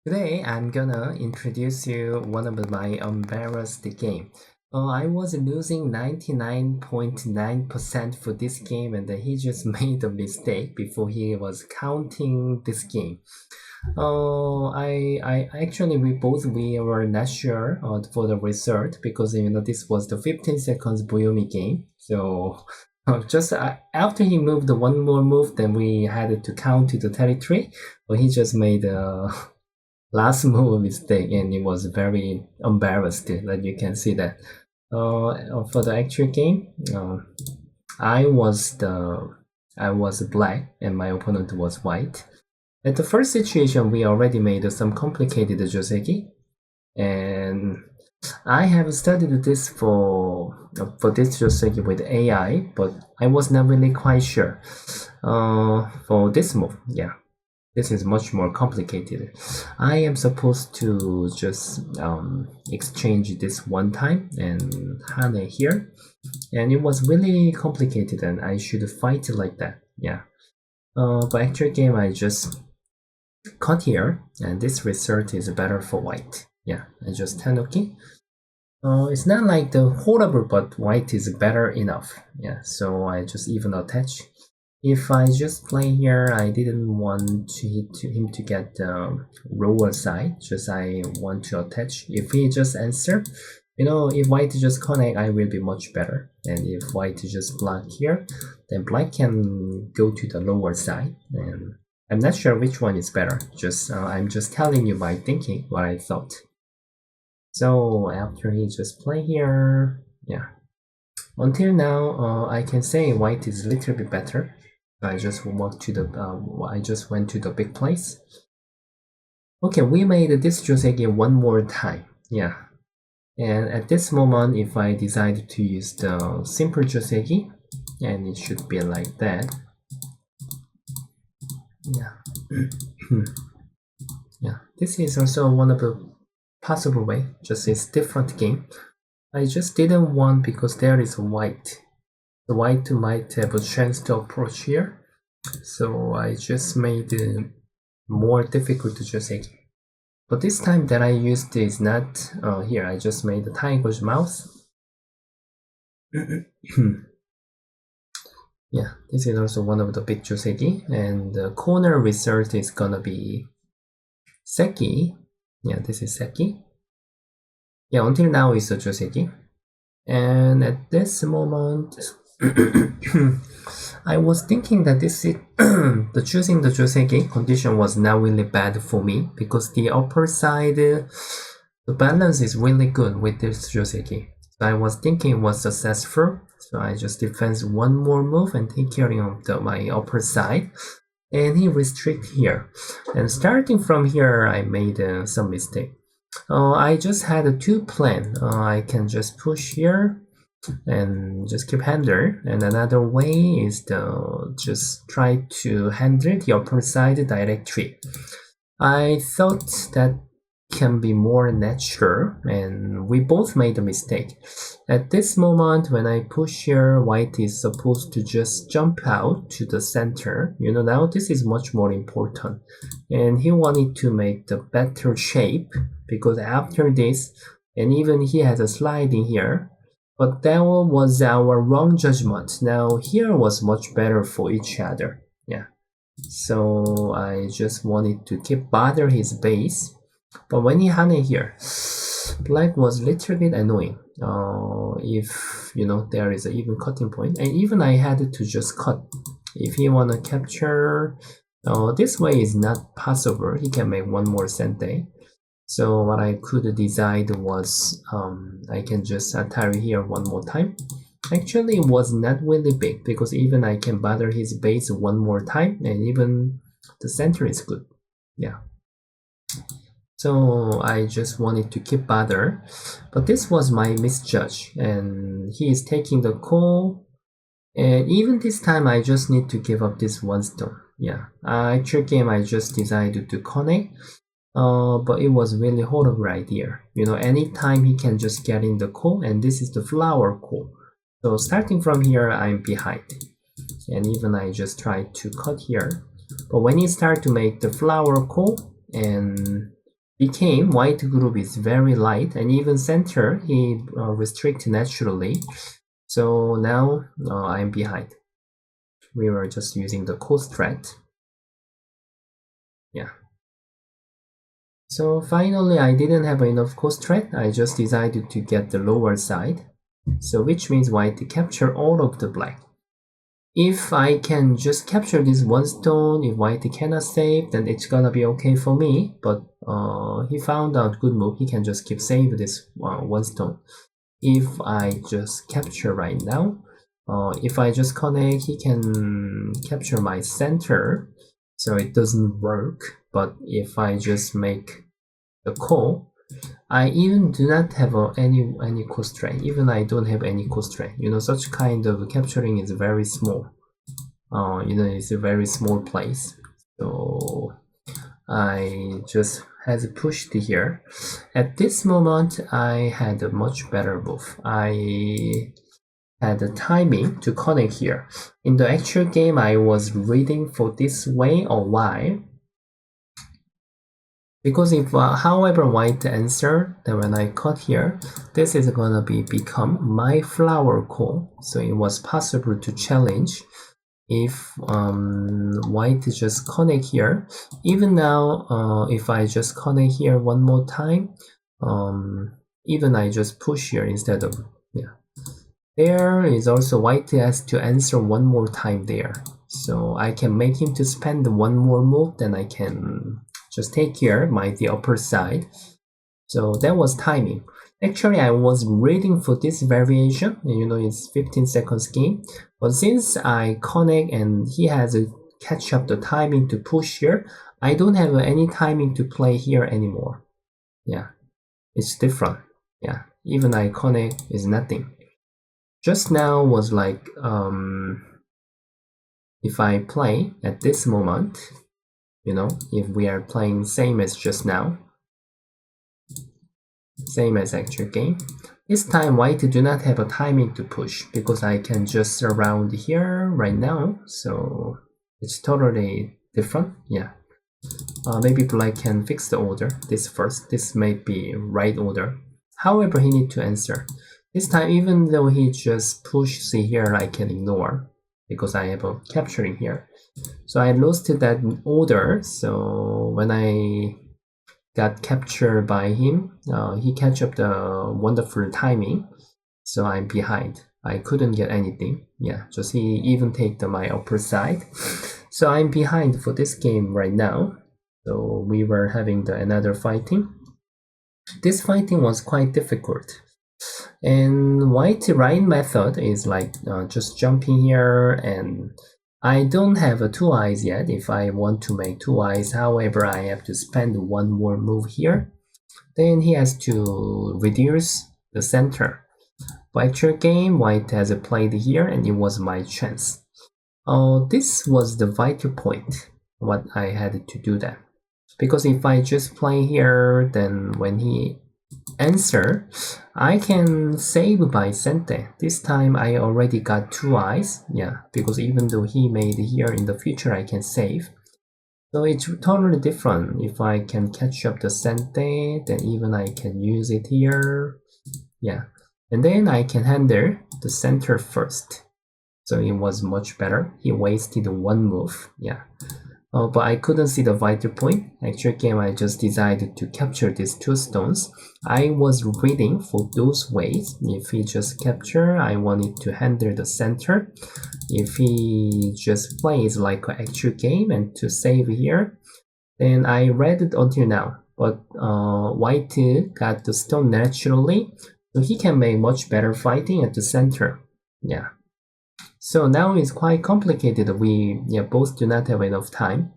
Today I'm gonna introduce you one of my embarrassed game. I was losing 99.9% for this game and he just made a mistake before he was counting this game. I actually we were not sure for the result because this was the 15 seconds Buyomi game. So just after he moved one more move, then we had to count to the territory. But he just made a last move mistake and it was very embarrassed that you can see that. For the actual game, I was black and my opponent was white. At the first situation, we already made some complicated joseki, and I have studied this for this joseki with AI, but I was not really quite sure for this move. Yeah, this is much more complicated. I am supposed to just exchange this one time and Hane here, and it was really complicated and I should fight like that. Yeah. But actual game I just cut here and this result is better for white. Yeah, I just Tanuki. It's not like the horrible, but white is better enough. Yeah, so I just even attach. If I just play here, I didn't want him to get the lower side, just I want to attach. If he just answer, if white just connect, I will be much better. And if white just block here, then black can go to the lower side. And I'm not sure which one is better. Just I'm just telling you my thinking, what I thought. So after he just play here, yeah. Until now, I can say white is a little bit better. I just went to the big place. Okay, we made this joseki one more time. Yeah. And at this moment, if I decide to use the simple joseki, and it should be like that. Yeah. Yeah. This is also one of the possible way. Just it's different game. I just didn't want because there is white. The white might have a chance to approach here, so I just made it more difficult to joseki. But this time that I used is not here. I just made the tiger's mouth. Yeah, this is also one of the big joseki, and the corner result is gonna be seki. Yeah, this is seki. Yeah, until now it's a joseki. And at this moment, I was thinking that this is the choosing the joseki condition was not really bad for me because the upper side, the balance is really good with this joseki. So I was thinking it was successful. So I just defense one more move and take care of my upper side. And he restrict here. And starting from here, I made some mistake. I just had two plan. I can just push here and just keep handle, and another way is to just try to handle the upper side directly. I thought that can be more natural, and we both made a mistake. At this moment when I push here, white is supposed to just jump out to the center. Now this is much more important, and he wanted to make the better shape because after this, and even he has a slide in here, but that was our wrong judgment. Now here was much better for each other. Yeah. So I just wanted to keep bother his base. But when he had it here, black was a little bit annoying. If there is an even cutting point, and even I had to just cut. If he wanna capture, this way is not possible. He can make one more sente. So what I could decide was I can just atari here one more time. Actually, it was not really big because even I can bother his base one more time, and even the center is good. Yeah. So I just wanted to keep bother, but this was my misjudge, and he is taking the call. And even this time, I just need to give up this one stone. Yeah, actual game I just decided to connect. But it was really horrible idea. Anytime he can just get in the call, and this is the flower call. So starting from here, I'm behind. And even I just tried to cut here. But when he start to make the flower call, and became white group is very light, and even center he restrict naturally. So now I'm behind. We were just using the coast threat. Yeah. So finally I didn't have enough coast threat. I just decided to get the lower side. So which means white to capture all of the black. If I can just capture this one stone, if white cannot save, then it's gonna be okay for me. But he found out good move. He can just keep save this one stone. If I just capture right now, if I just connect, he can capture my center. So it doesn't work. But if I just make the call, I even do not have any constraint. Even I don't have any constraint. Such kind of capturing is very small. It's a very small place. So I just had pushed here. At this moment, I had a much better move. I had the timing to connect here. In the actual game, I was reading for this way or why. Because if however white answer, then when I cut here, this is gonna become my flower call. So it was possible to challenge if white just connect here. Even now, if I just connect here one more time, even I just push here instead of, yeah. There is also white has to answer one more time there. So I can make him to spend one more move, then I can just take here the upper side. So that was timing. Actually, I was reading for this variation. It's 15 seconds game. But since I connect and he has to catch up the timing to push here, I don't have any timing to play here anymore. Yeah, it's different. Yeah, even I connect is nothing. Just now was like, if I play at this moment, if we are playing same as just now, same as actual game, this time white do not have a timing to push because I can just surround here right now, so it's totally different. Yeah, maybe black can fix the order. This first, this may be right order. However, he need to answer. This time, even though he just push see here, I can ignore because I have a capturing here. So I lost that order. So when I got captured by him, he catch up the wonderful timing. So I'm behind. I couldn't get anything. Yeah, just he even take my upper side. So I'm behind for this game right now. So we were having another fighting. This fighting was quite difficult. And white right method is like just jumping here, and I don't have two eyes yet. If I want to make two eyes, however, I have to spend one more move here. Then he has to reduce the center. But actual game, white has played here, and it was my chance. This was the vital point, what I had to do that. Because if I just play here, then when he answer, I can save by Sente. This time I already got two eyes. Yeah, because even though he made here in the future, I can save. So it's totally different. If I can catch up the Sente, then even I can use it here. Yeah, and then I can handle the center first. So it was much better. He wasted one move. Yeah. But I couldn't see the vital point. Actual game, I just decided to capture these two stones. I was reading for those ways. If he just capture, I wanted to handle the center. If he just plays like an actual game and to save here, then I read it until now. But white got the stone naturally, so he can make much better fighting at the center. Yeah. So now it's quite complicated. We both do not have enough time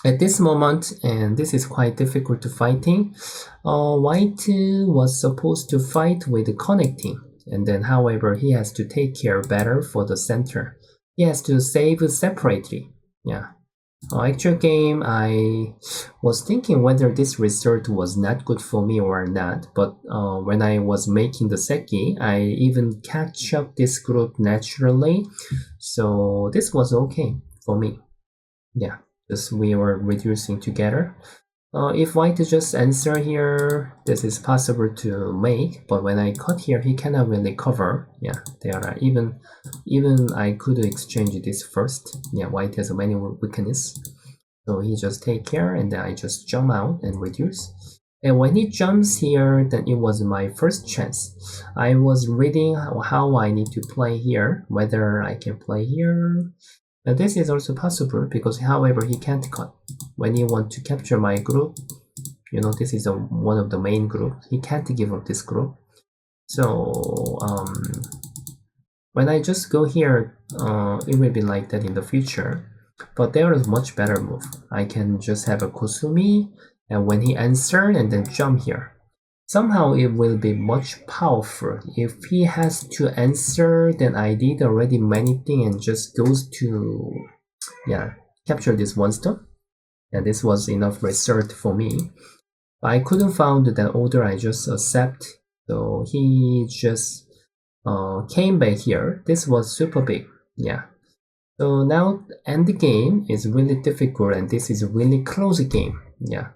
at this moment, and this is quite difficult to fighting. White was supposed to fight with connecting, and then however he has to take care better for the center. He has to save separately. Yeah. Actual game, I was thinking whether this result was not good for me or not, but when I was making the seki, I even catch up this group naturally, so this was okay for me. Yeah, just we were reducing together. If white just answer here, this is possible to make, but when I cut here, he cannot really cover. Yeah, there are even I could exchange this first. Yeah, white has many weakness. So he just take care, and then I just jump out and reduce. And when he jumps here, then it was my first chance. I was reading how I need to play here, whether I can play here. Now this is also possible because, however, he can't cut. When you want to capture my group, you know, this is one of the main group. He can't give up this group. So when I just go here, it will be like that in the future. But there is much better move. I can just have a Kosumi, and when he answer and then jump here. Somehow it will be much powerful. If he has to answer, then I did already many things and just goes to, yeah, capture this one stone. And this was enough research for me. I couldn't find that order, I just accept. So he just came back here. This was super big, yeah. So now end game is really difficult, and this is a really close game, yeah.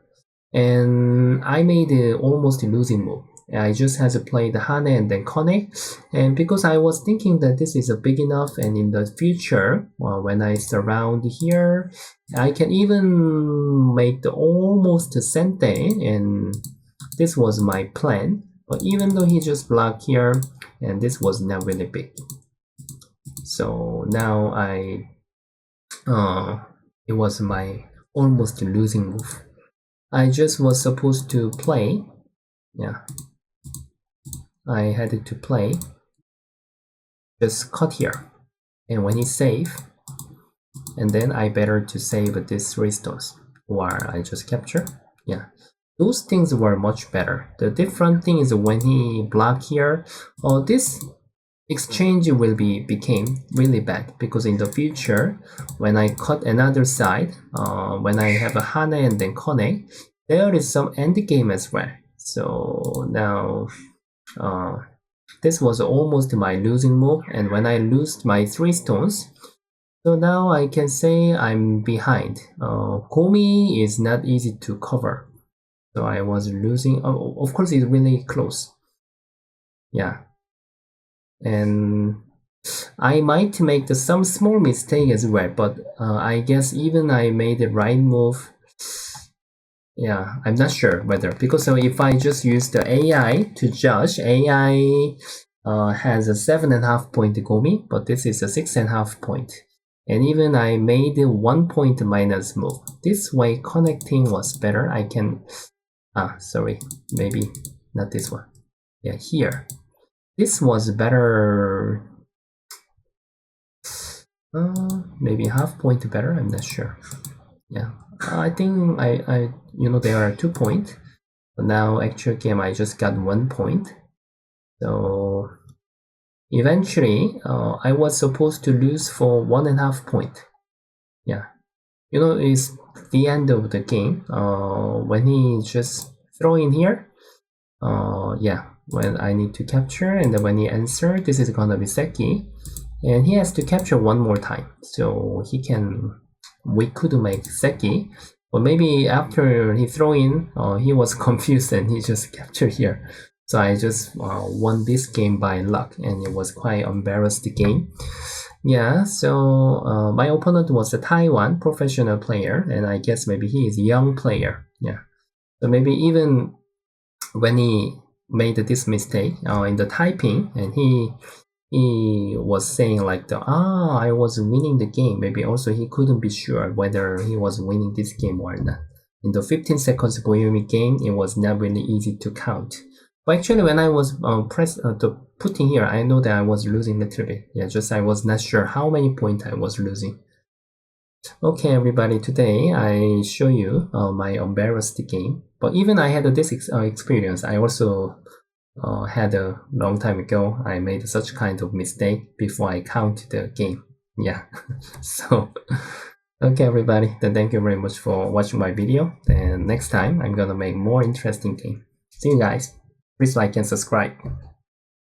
And I made almost losing move. I just had to play the Hane and then connect, and because I was thinking that this is a big enough, and in the future, when I surround here, I can even make the almost Sente, and this was my plan. But even though he just blocked here, and this was not really big. So now it was my almost losing move. I just was supposed to play, yeah. I had to play, just cut here, and when he save, and then I better to save these 3 stones, or I just capture, yeah. Those things were much better. The different thing is when he block here, this exchange will became really bad, because in the future, when I cut another side, when I have a Hane and then Kone, there is some end game as well. So now this was almost my losing move, and when I lose my 3 stones, so now I can say I'm behind. Komi is not easy to cover, so I was losing. Of course, it's really close, yeah. And I might make some small mistake as well, but I guess even I made the right move. Yeah, I'm not sure whether, because if I just use the AI to judge, AI has a 7.5 point Gomi, but this is a 6.5 point. And even I made a 1 point minus move. This way connecting was better. I can, sorry, maybe not this one. Yeah, here. This was better, maybe half point better, I'm not sure. Yeah, I think I you know, there are 2 points, but now actual game I just got 1 point. So eventually I was supposed to lose for 1.5 point. Yeah, you know, it's the end of the game. When he just throw in here, yeah, when I need to capture, and then when he answer, this is gonna be Seki, and he has to capture 1 more time, so he can, we could make Seki, but maybe after he throw in, he was confused and he just captured here. So I just won this game by luck, and it was quite embarrassed game. Yeah, so my opponent was a Taiwan professional player, and I guess maybe he is a young player. Yeah, so maybe even when he made this mistake in the typing, and he was saying like I was winning the game, maybe also he couldn't be sure whether he was winning this game or not. In the 15 seconds Boyomi game, it was not really easy to count. But actually when I was putting here, I know that I was losing a little bit. Yeah, just I was not sure how many points I was losing. Okay, everybody, today I show you my embarrassed game. But even I had this experience, I also had a long time ago, I made such kind of mistake before I count the game. Yeah, so okay, everybody, then thank you very much for watching my video, and next time I'm gonna make more interesting game. See you guys. Please like and subscribe.